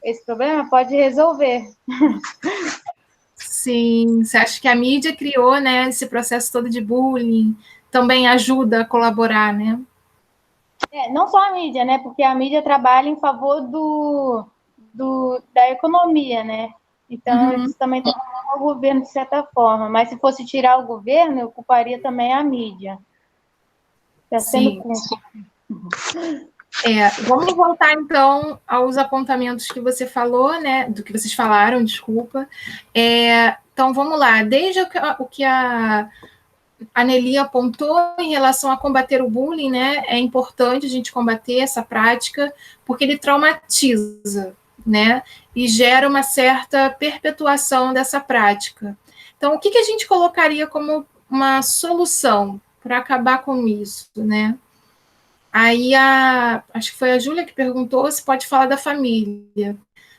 esse problema pode resolver. Sim, você acha que a mídia criou, né, esse processo todo de bullying, também ajuda a colaborar, né? Não só a mídia, né? Porque a mídia trabalha em favor da economia, né? Então, eles também trabalham o governo de certa forma. Mas se fosse tirar o governo, eu culparia também a mídia. Está sendo cúmplice. Vamos voltar, então, aos apontamentos que você falou, né? Do que vocês falaram, desculpa. Então, vamos lá. Desde o que a Nelly apontou em relação a combater o bullying, né? É importante a gente combater essa prática, porque ele traumatiza, né? E gera uma certa perpetuação dessa prática. Então, o que a gente colocaria como uma solução para acabar com isso, né? Aí, acho que foi a Júlia que perguntou se pode falar da família,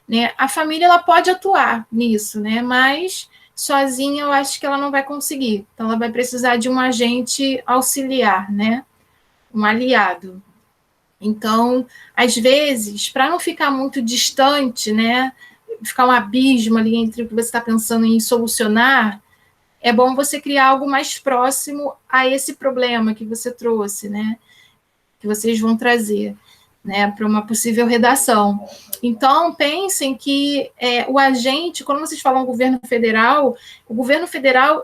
né? A família ela pode atuar nisso, né? Mas sozinha eu acho que ela não vai conseguir. Então, ela vai precisar de um agente auxiliar, né? Um aliado. Então, às vezes, para não ficar muito distante, né? Ficar um abismo ali entre o que você está pensando em solucionar, é bom você criar algo mais próximo a esse problema que você trouxe, né? Que vocês vão trazer, né, para uma possível redação. Então, pensem que o agente, quando vocês falam o governo federal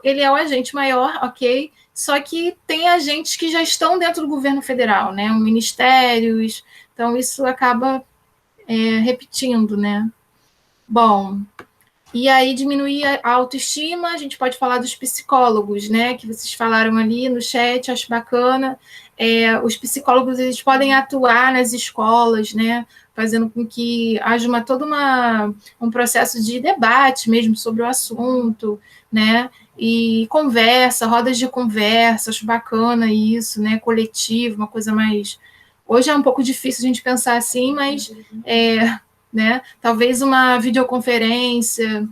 ele é o agente maior, ok? Só que tem agentes que já estão dentro do governo federal, né, ministérios, então isso acaba repetindo, né? Bom, e aí diminuir a autoestima, a gente pode falar dos psicólogos, né? Que vocês falaram ali no chat, acho bacana. Os psicólogos eles podem atuar nas escolas, né? Fazendo com que haja um processo de debate mesmo sobre o assunto, né? E conversa, rodas de conversa, acho bacana isso, né? Coletivo, uma coisa mais. Hoje é um pouco difícil a gente pensar assim, mas né? Talvez uma videoconferência.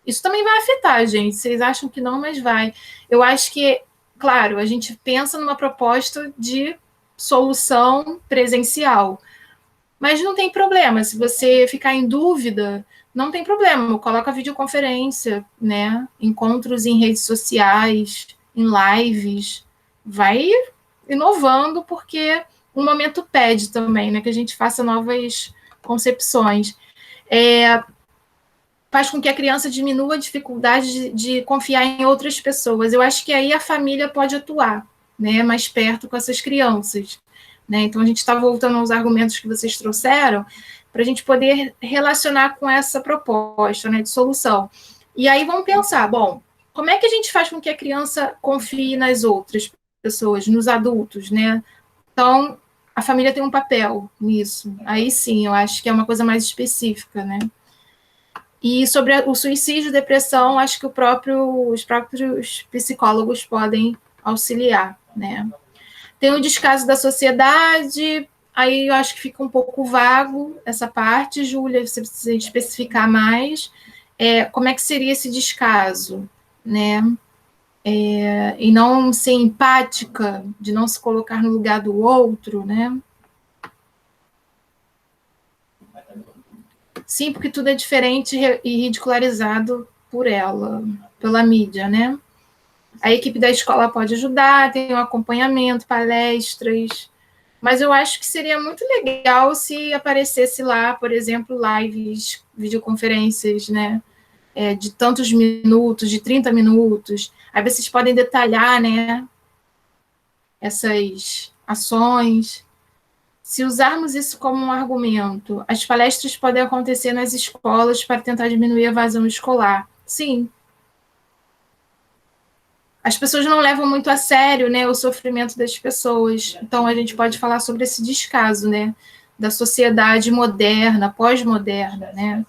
Isso também vai afetar, gente. Vocês acham que não, mas vai. Eu acho que, claro, a gente pensa numa proposta de solução presencial. Mas não tem problema. Se você ficar em dúvida, não tem problema. Coloca a videoconferência, né? Encontros em redes sociais, em lives. Vai inovando, porque o momento pede também, né? Que a gente faça novas concepções. Faz com que a criança diminua a dificuldade de confiar em outras pessoas. Eu acho que aí a família pode atuar, né, mais perto com essas crianças. Né? Então, a gente está voltando aos argumentos que vocês trouxeram para a gente poder relacionar com essa proposta, né, de solução. E aí vamos pensar, bom, como é que a gente faz com que a criança confie nas outras pessoas, nos adultos, né? Então, a família tem um papel nisso. Aí sim, eu acho que é uma coisa mais específica, né? E sobre o suicídio e depressão, acho que os próprios psicólogos podem auxiliar, né? Tem o descaso da sociedade, aí eu acho que fica um pouco vago essa parte, Júlia, você precisa especificar mais. Como é que seria esse descaso, né? E não ser empática, de não se colocar no lugar do outro, né? Sim, porque tudo é diferente e ridicularizado por ela, pela mídia, né? A equipe da escola pode ajudar, tem um acompanhamento, palestras, mas eu acho que seria muito legal se aparecesse lá, por exemplo, lives, videoconferências, né? De tantos minutos, de 30 minutos. Aí vocês podem detalhar, né? Essas ações. Se usarmos isso como um argumento, as palestras podem acontecer nas escolas para tentar diminuir a evasão escolar. Sim. As pessoas não levam muito a sério, né, o sofrimento das pessoas. Então, a gente pode falar sobre esse descaso, né, da sociedade moderna, pós-moderna, né.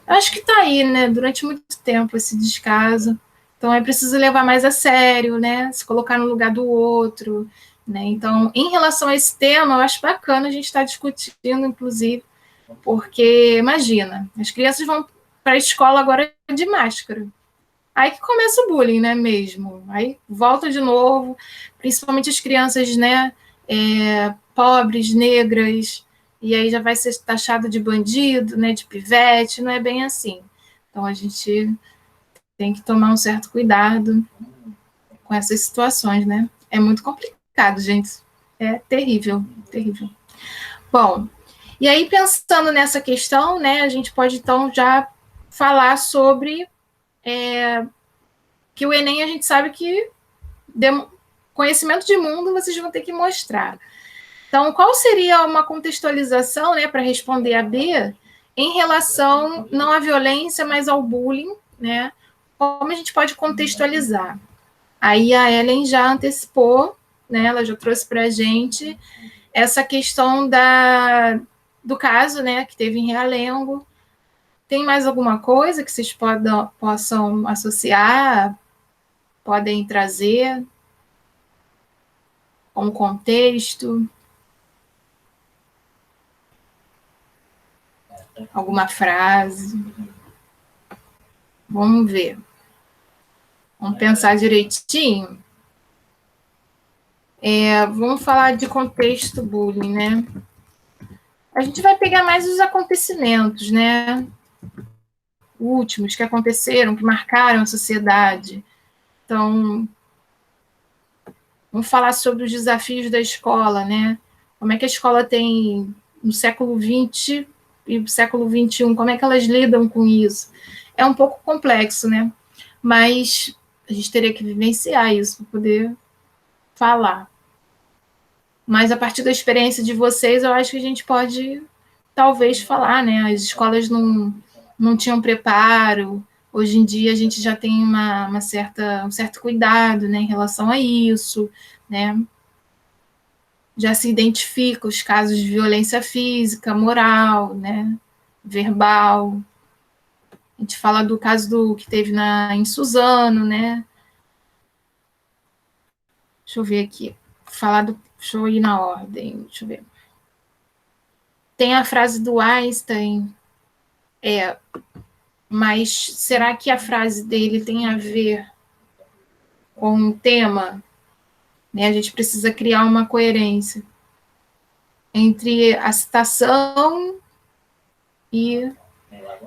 Eu acho que está aí, né, durante muito tempo esse descaso. Então, é preciso levar mais a sério, né, se colocar no lugar do outro, né. Então, em relação a esse tema, eu acho bacana a gente estar discutindo, inclusive, porque, imagina, as crianças vão para a escola agora de máscara. Aí que começa o bullying, né, mesmo. Aí volta de novo, principalmente as crianças, né, pobres, negras, e aí já vai ser taxado de bandido, né, de pivete, não é bem assim. Então, a gente tem que tomar um certo cuidado com essas situações, né? É muito complicado, gente. É terrível, terrível. Bom, e aí pensando nessa questão, né, a gente pode então já falar sobre que o Enem a gente sabe que conhecimento de mundo vocês vão ter que mostrar. Então, qual seria uma contextualização, né, para responder a B, em relação não à violência, mas ao bullying, né? Como a gente pode contextualizar? Aí a Ellen já antecipou, né? Ela já trouxe para a gente essa questão do caso, né, que teve em Realengo. Tem mais alguma coisa que vocês possam associar, podem trazer como contexto? Alguma frase? Vamos ver. Vamos pensar direitinho. Vamos falar de contexto bullying, né? A gente vai pegar mais os acontecimentos, né? Últimos que aconteceram, que marcaram a sociedade. Então, vamos falar sobre os desafios da escola, né? Como é que a escola tem no século XX e no século XXI, como é que elas lidam com isso? É um pouco complexo, né? Mas a gente teria que vivenciar isso para poder falar. Mas a partir da experiência de vocês, eu acho que a gente pode talvez falar, né? As escolas não tinham preparo. Hoje em dia a gente já tem um certo cuidado, né, em relação a isso, né? Já se identifica os casos de violência física, moral, né, verbal. A gente fala do caso que teve em Suzano, né? Deixa eu ver aqui. Deixa eu ir na ordem. Deixa eu ver. Tem a frase do Einstein, mas será que a frase dele tem a ver com o tema? Né? A gente precisa criar uma coerência entre a citação e...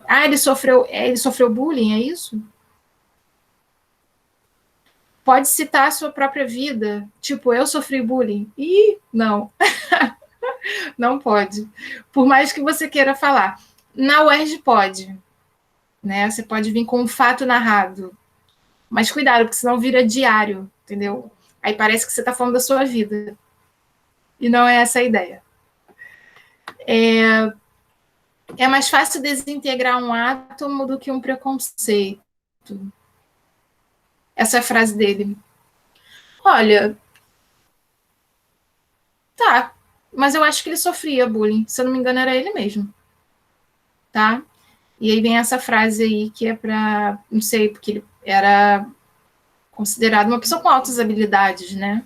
ele sofreu bullying, é isso? Pode citar a sua própria vida, tipo, eu sofri bullying. Não. Não pode. Por mais que você queira falar. Na UERJ pode, né? Você pode vir com um fato narrado. Mas cuidado, porque senão vira diário, entendeu? Aí parece que você está falando da sua vida. E não é essa a ideia. É mais fácil desintegrar um átomo do que um preconceito. Essa é a frase dele. Olha, tá, mas eu acho que ele sofria bullying. Se eu não me engano, era ele mesmo. Tá? E aí vem essa frase aí que é para, não sei, porque ele era considerado uma pessoa com altas habilidades, né?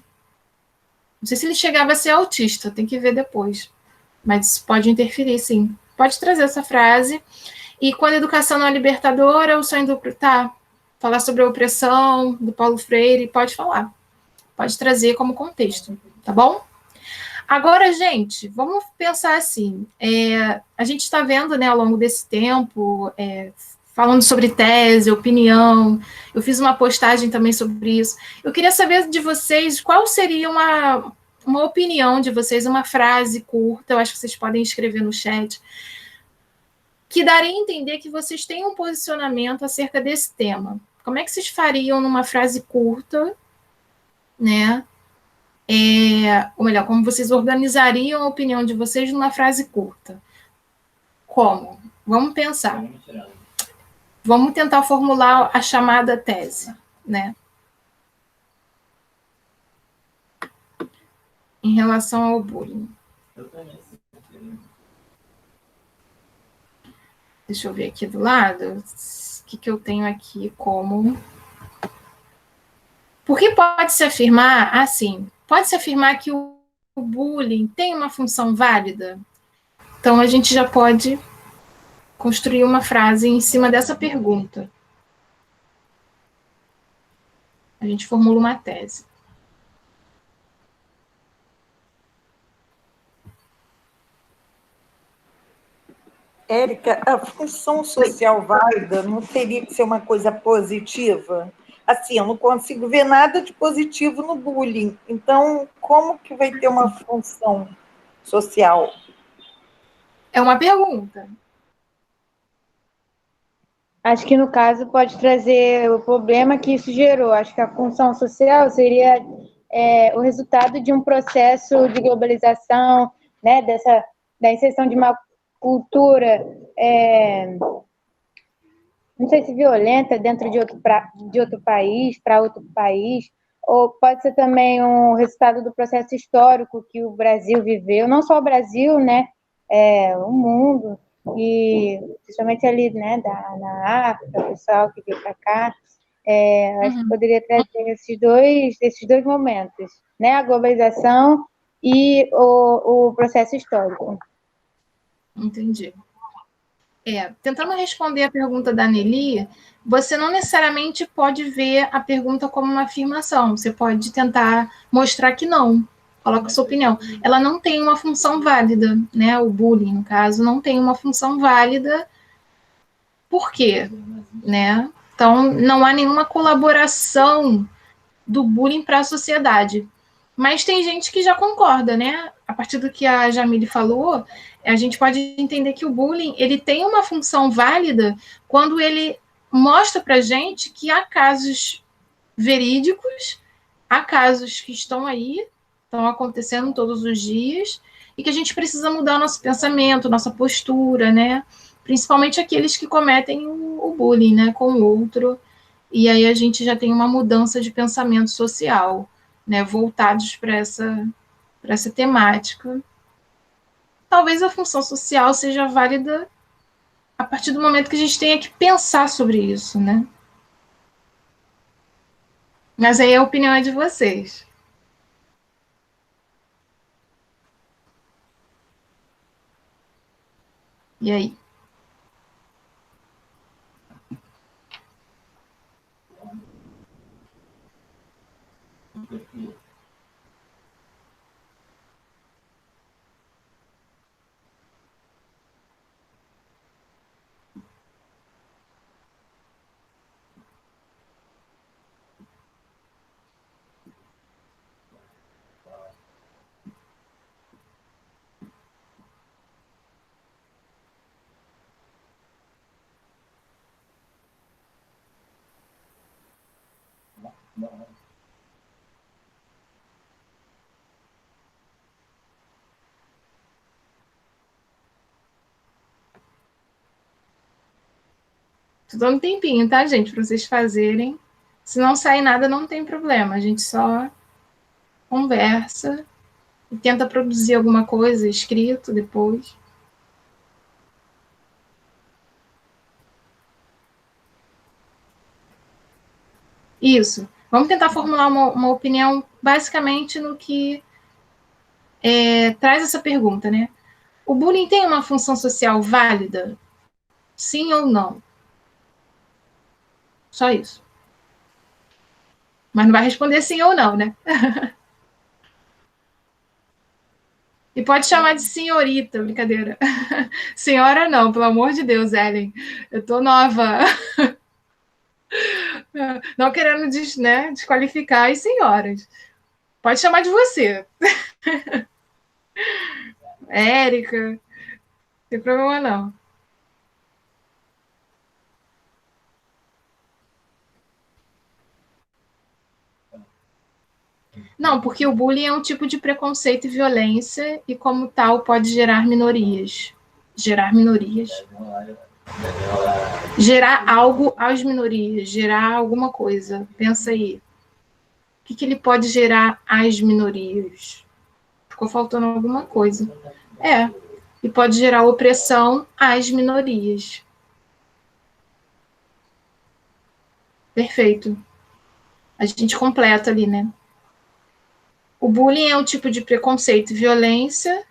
Não sei se ele chegava a ser autista, tem que ver depois. Mas isso pode interferir, sim. Pode trazer essa frase. E quando a educação não é libertadora, o sonho do... Tá, falar sobre a opressão do Paulo Freire, pode falar. Pode trazer como contexto, tá bom? Agora, gente, vamos pensar assim. A gente está vendo, né, ao longo desse tempo, falando sobre tese, opinião. Eu fiz uma postagem também sobre isso. Eu queria saber de vocês qual seria uma opinião de vocês, uma frase curta, eu acho que vocês podem escrever no chat, que daria a entender que vocês têm um posicionamento acerca desse tema. Como é que vocês fariam numa frase curta, né? Ou melhor, como vocês organizariam a opinião de vocês numa frase curta? Como? Vamos pensar. Vamos tentar formular a chamada tese, né? Em relação ao bullying. Deixa eu ver aqui do lado. O que eu tenho aqui como... Porque pode-se afirmar, assim, pode-se afirmar que o bullying tem uma função válida? Então, a gente já pode construir uma frase em cima dessa pergunta. A gente formula uma tese. Érica, a função social válida não teria que ser uma coisa positiva? Assim, eu não consigo ver nada de positivo no bullying. Então, como que vai ter uma função social? É uma pergunta. Acho que, no caso, pode trazer o problema que isso gerou. Acho que a função social seria o resultado de um processo de globalização, né, da inserção de uma cultura, não sei se violenta, dentro de outro país, para outro país, ou pode ser também um resultado do processo histórico que o Brasil viveu, não só o Brasil, né, o mundo, e principalmente ali, né, na África, o pessoal que veio para cá, acho que poderia trazer esses dois momentos, né, a globalização e o processo histórico. Entendi. Tentando responder a pergunta da Nelly, você não necessariamente pode ver a pergunta como uma afirmação, você pode tentar mostrar que não, coloca a sua opinião. Ela não tem uma função válida, né? O bullying, no caso, não tem uma função válida. Por quê? Né? Então, não há nenhuma colaboração do bullying para a sociedade. Mas tem gente que já concorda, né? A partir do que a Jamile falou, a gente pode entender que o bullying ele tem uma função válida quando ele mostra para gente que há casos verídicos, há casos que estão aí, estão acontecendo todos os dias, e que a gente precisa mudar o nosso pensamento, nossa postura, né? Principalmente aqueles que cometem o bullying, né, com o outro, e aí a gente já tem uma mudança de pensamento social, né, voltados para essa temática. Talvez a função social seja válida a partir do momento que a gente tenha que pensar sobre isso, né? Mas aí a opinião é de vocês. E aí? Tô dando um tempinho, tá, gente, para vocês fazerem. Se não sair nada, não tem problema. A gente só conversa e tenta produzir alguma coisa escrito depois. Isso. Vamos tentar formular uma opinião basicamente no que traz essa pergunta, né? O bullying tem uma função social válida? Sim ou não? Só isso. Mas não vai responder sim ou não, né? E pode chamar de senhorita, brincadeira. Senhora não, pelo amor de Deus, Ellen. Eu tô nova. Não querendo desqualificar as senhoras. Pode chamar de você. Érica. Não tem problema não. Não, porque o bullying é um tipo de preconceito e violência e, como tal, pode gerar minorias. Gerar minorias. Gerar algo às minorias, gerar alguma coisa. Pensa aí. O que ele pode gerar às minorias? Ficou faltando alguma coisa. E pode gerar opressão às minorias. Perfeito. A gente completa ali, né? O bullying é um tipo de preconceito e violência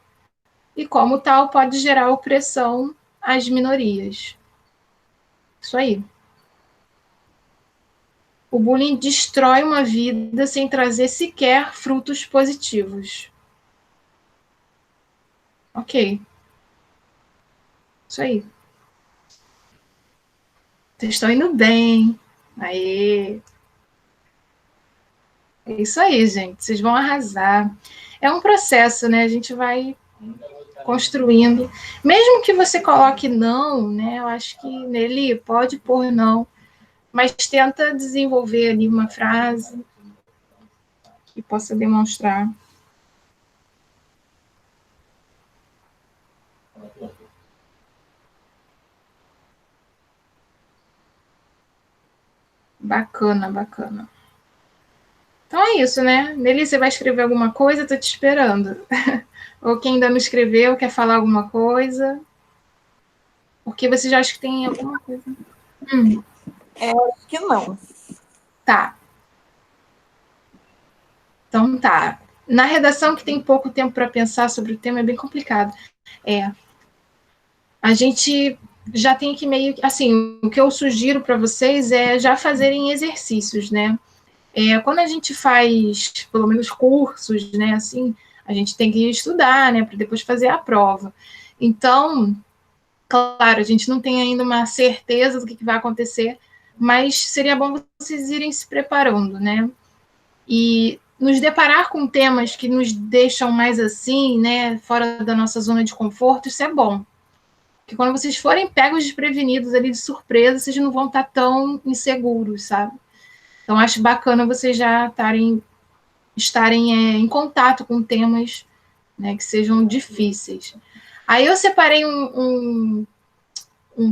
e, como tal, pode gerar opressão às minorias. Isso aí. O bullying destrói uma vida sem trazer sequer frutos positivos. Ok. Isso aí. Vocês estão indo bem. Aê! É isso aí, gente. Vocês vão arrasar. É um processo, né? A gente vai construindo. Mesmo que você coloque não, né? Eu acho que nele pode pôr não, mas tenta desenvolver ali uma frase que possa demonstrar. Bacana, bacana. Então é isso, né? Nele você vai escrever alguma coisa, tô te esperando. Ou quem ainda não escreveu, quer falar alguma coisa? Porque você já acha que tem alguma coisa. Acho que não. Tá. Então tá. Na redação que tem pouco tempo para pensar sobre o tema é bem complicado. A gente já tem que meio que, assim, o que eu sugiro para vocês é já fazerem exercícios, né? Quando a gente faz, pelo menos, cursos, né, assim, a gente tem que estudar, né, para depois fazer a prova. Então, claro, a gente não tem ainda uma certeza do que vai acontecer, mas seria bom vocês irem se preparando, né? E nos deparar com temas que nos deixam mais assim, né, fora da nossa zona de conforto, isso é bom. Porque quando vocês forem pegos desprevenidos ali de surpresa, vocês não vão estar tão inseguros, sabe? Então, acho bacana vocês já estarem em contato com temas, né, que sejam difíceis. Aí eu separei um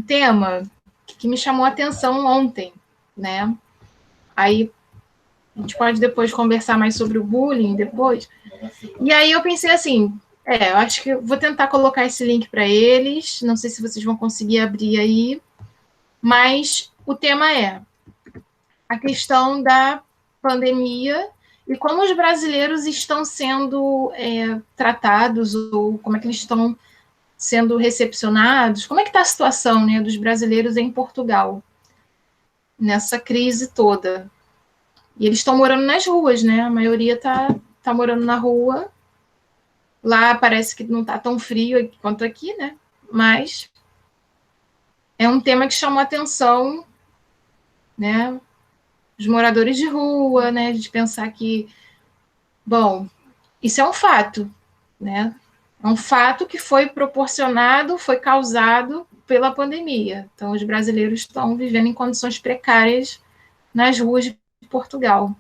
tema que me chamou a atenção ontem, né? Aí a gente pode depois conversar mais sobre o bullying depois. E aí eu pensei assim, eu acho que eu vou tentar colocar esse link para eles, não sei se vocês vão conseguir abrir aí, mas o tema é a questão da pandemia e como os brasileiros estão sendo tratados, ou como é que eles estão sendo recepcionados, como é que está a situação, né, dos brasileiros em Portugal, nessa crise toda. E eles estão morando nas ruas, né, a maioria está morando na rua, lá parece que não está tão frio quanto aqui, né, mas é um tema que chamou a atenção, né, os moradores de rua, né, de pensar que, bom, isso é um fato, né? É um fato que foi proporcionado, foi causado pela pandemia. Então, os brasileiros estão vivendo em condições precárias nas ruas de Portugal.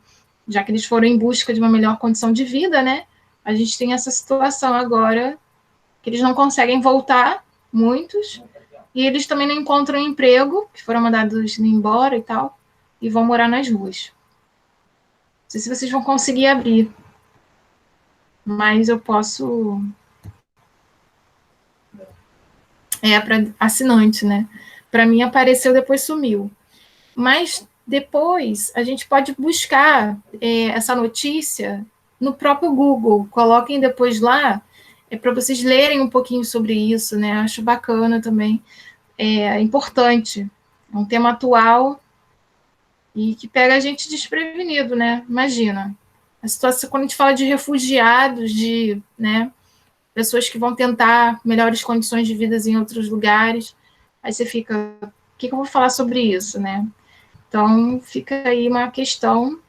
Já que eles foram em busca de uma melhor condição de vida, né? A gente tem essa situação agora que eles não conseguem voltar, muitos, e eles também não encontram emprego, que foram mandados embora e tal, e vão morar nas ruas. Não sei se vocês vão conseguir abrir, mas eu posso... para assinante, né? Para mim apareceu, depois sumiu. Mas depois a gente pode buscar essa notícia no próprio Google. Coloquem depois lá, para vocês lerem um pouquinho sobre isso, né? Acho bacana também. É importante. É um tema atual e que pega a gente desprevenido, né? Imagina. A situação, quando a gente fala de refugiados, né, pessoas que vão tentar melhores condições de vida em outros lugares, aí você fica, o que eu vou falar sobre isso, né? Então, fica aí uma questão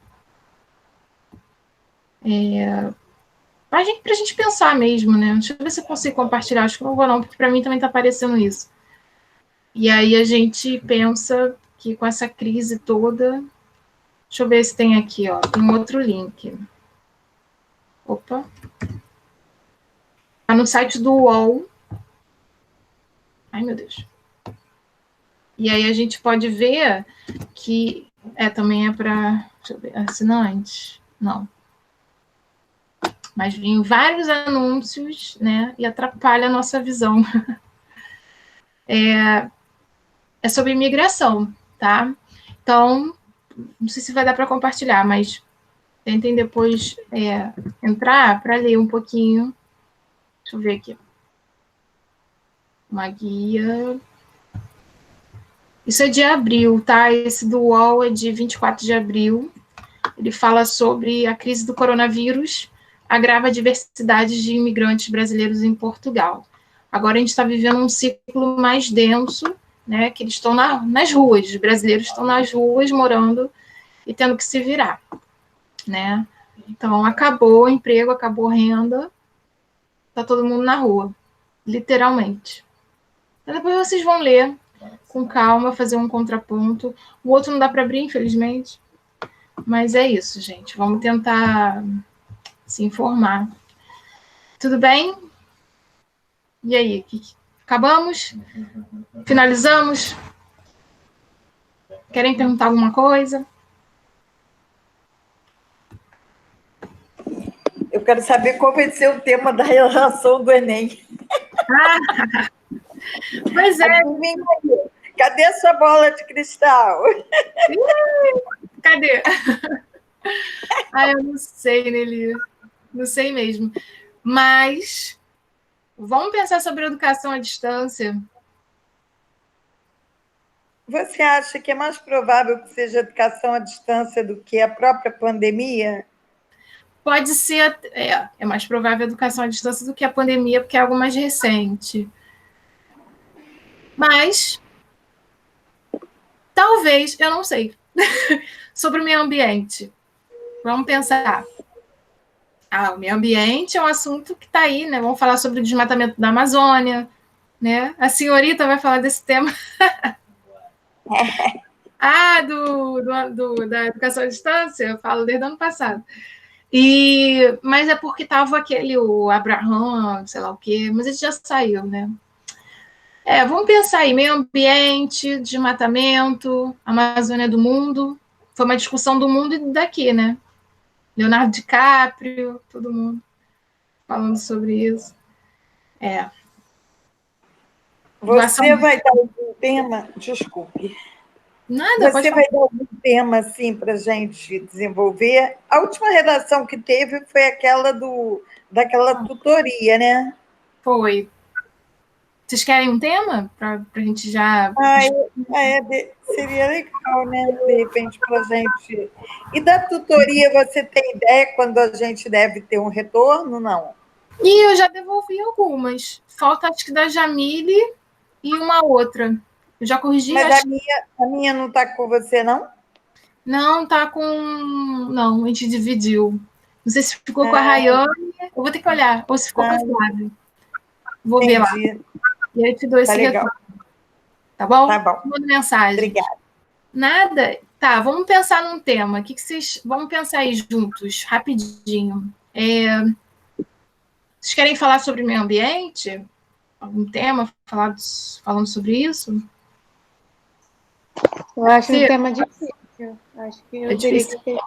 para a gente pensar mesmo, né? Deixa eu ver se eu consigo compartilhar, acho que não vou não, porque para mim também está aparecendo isso. E aí a gente pensa que com essa crise toda, deixa eu ver se tem aqui, ó, tem um outro link. Opa. Está no site do UOL. Ai, meu Deus. E aí a gente pode ver que também é para, deixa eu ver, assinantes. Não. Mas vem vários anúncios, né? E atrapalha a nossa visão. É sobre imigração, tá? Então, não sei se vai dar para compartilhar, mas tentem depois entrar para ler um pouquinho. Deixa eu ver aqui. Uma guia. Isso é de abril, tá? Esse do UOL é de 24 de abril. Ele fala sobre a crise do coronavírus, agrava a diversidade de imigrantes brasileiros em Portugal. Agora a gente está vivendo um ciclo mais denso, né? Que eles estão nas ruas, os brasileiros estão nas ruas morando e tendo que se virar, né? Então, acabou o emprego, acabou a renda, tá todo mundo na rua, literalmente. Então, depois vocês vão ler com calma, fazer um contraponto. O outro não dá para abrir, infelizmente. Mas é isso, gente. Vamos tentar se informar. Tudo bem? E aí? Acabamos? Finalizamos? Querem perguntar alguma coisa? Eu quero saber qual vai ser o tema da relação do Enem. Pois é. Cadê a sua bola de cristal? Cadê? Eu não sei, Nelly. Não sei mesmo. Mas vamos pensar sobre educação à distância. Você acha que é mais provável que seja educação à distância do que a própria pandemia? Pode ser, é mais provável a educação à distância do que a pandemia, porque é algo mais recente. Mas, talvez, eu não sei, sobre o meio ambiente. Vamos pensar. O meio ambiente é um assunto que está aí, né? Vamos falar sobre o desmatamento da Amazônia, né? A senhorita vai falar desse tema. Da educação à distância, eu falo desde o ano passado. Mas é porque estava o Abraham, sei lá o quê, mas ele já saiu, né? Vamos pensar aí, meio ambiente, desmatamento, Amazônia do mundo. Foi uma discussão do mundo e daqui, né? Leonardo DiCaprio, todo mundo falando sobre isso. Você vai dar algum tema? Desculpe. Nada, Você vai dar algum tema assim para a gente desenvolver? A última redação que teve foi daquela tutoria, né? Foi. Vocês querem um tema para a gente já... Seria legal, né? De repente, para a gente... E da tutoria, você tem ideia quando a gente deve ter um retorno? Não? Eu já devolvi algumas. Falta, acho que da Jamile e uma outra. Eu já corrigi. Mas a minha não está com você, não? Não, tá com... Não, a gente dividiu. Não sei se ficou com a Rayane. Eu vou ter que olhar. Ou se ficou com a Flávia. Vou ver lá. E aí te dou esse retorno. Tá bom? Tá bom. Manda mensagem. Obrigada. Nada? Tá, vamos pensar num tema. O que vocês... Vamos pensar aí juntos, rapidinho. Vocês querem falar sobre meio ambiente? Algum tema falando sobre isso? Eu acho um tema difícil. Acho que eu teria que